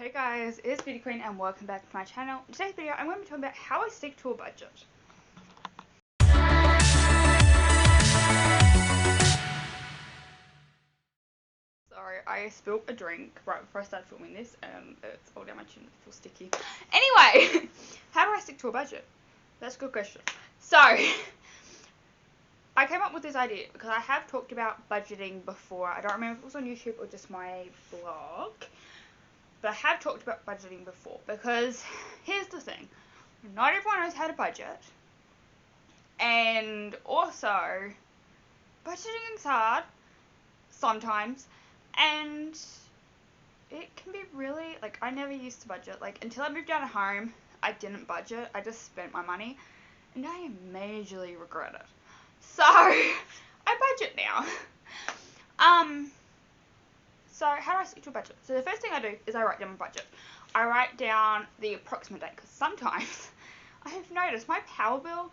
Hey guys, it's Beauty Queen and welcome back to my channel. In today's video I'm going to be talking about how I stick to a budget. Sorry, I spilled a drink right before I started filming this and it's all down my chin, it feels sticky. Anyway, how do I stick to a budget? That's a good question. So, I came up with this idea because I have talked about budgeting before. I don't remember if it was on YouTube or just my blog. But I have talked about budgeting before because here's the thing. Not everyone knows how to budget. And also, budgeting is hard sometimes. And it can be really, like, I never used to budget. Like, until I moved out of home, I didn't budget. I just spent my money. And I majorly regret it. So, I budget now. So how do I stick to a budget? So the first thing I do is I write down my budget. I write down the approximate date because sometimes I have noticed my power bill,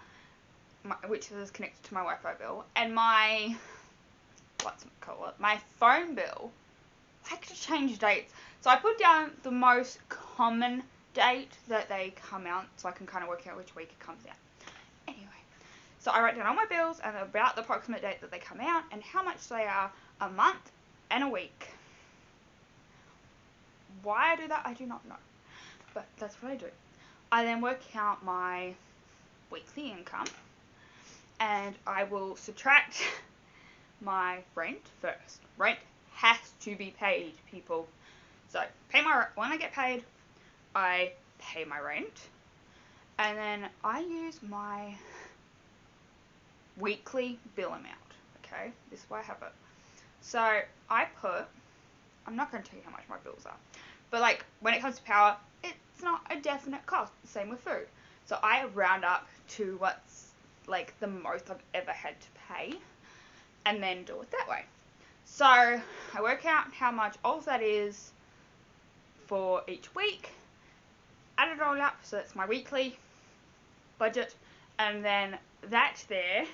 which is connected to my Wi-Fi bill, and my my phone bill like to change dates. So I put down the most common date that they come out so I can kind of work out which week it comes out. Anyway, so I write down all my bills and about the approximate date that they come out and how much they are a month and a week. Why I do that, I do not know. But that's what I do. I then work out my weekly income and I will subtract my rent first. Rent has to be paid, people. So when I get paid, I pay my rent. And then I use my weekly bill amount. Okay, this is why I have it. So I'm not going to tell you how much my bills are. But like when it comes to power, it's not a definite cost. Same with food. So I round up to what's like the most I've ever had to pay and then do it that way. So I work out how much all of that is for each week, add it all up, so that's my weekly budget, and then that there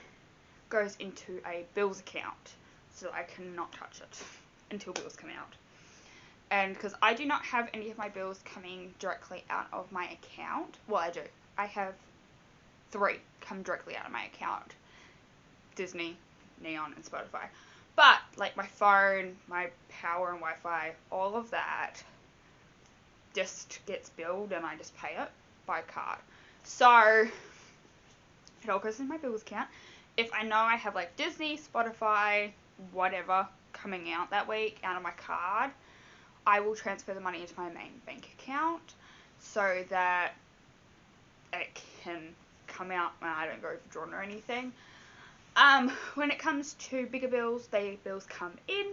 goes into a bills account so I cannot touch it until bills come out. And because I do not have any of my bills coming directly out of my account. Well, I do. I have 3 come directly out of my account. Disney, Neon, and Spotify. But, like my phone, my power and Wi-Fi, all of that just gets billed and I just pay it by card. So, it all goes in my bills account. If I know I have like Disney, Spotify, whatever coming out that week out of my card, I will transfer the money into my main bank account so that it can come out when I don't go overdrawn or anything. When it comes to bigger bills, bills come in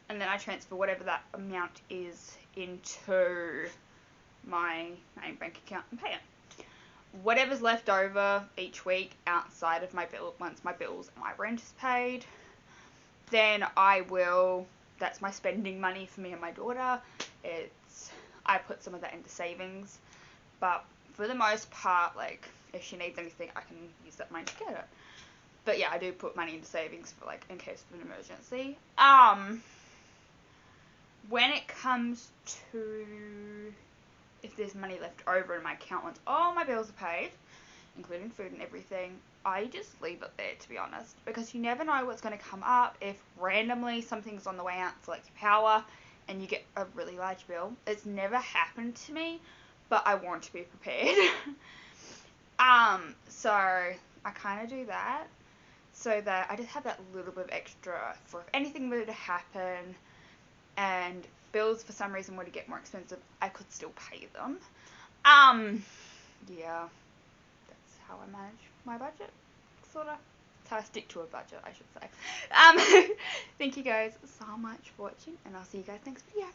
and then I transfer whatever that amount is into my main bank account and pay it. Whatever's left over each week outside of my bill, once my bills and my rent is paid, then that's my spending money for me and my daughter. I put some of that into savings, but for the most part, like, if she needs anything, I can use that money to get it. But yeah, I do put money into savings for, like, in case of an emergency. When it comes to if there's money left over in my account once all my bills are paid, including food and everything, I just leave it there, to be honest, because you never know what's going to come up. If randomly something's on the way out for like your power and you get a really large bill. It's never happened to me, but I want to be prepared. So I kind of do that so that I just have that little bit of extra for if anything were to happen and bills for some reason were to get more expensive, I could still pay them. Yeah, that's how I manage my budget, sort of. That's how I stick to a budget, I should say. Thank you guys so much for watching, and I'll see you guys next video.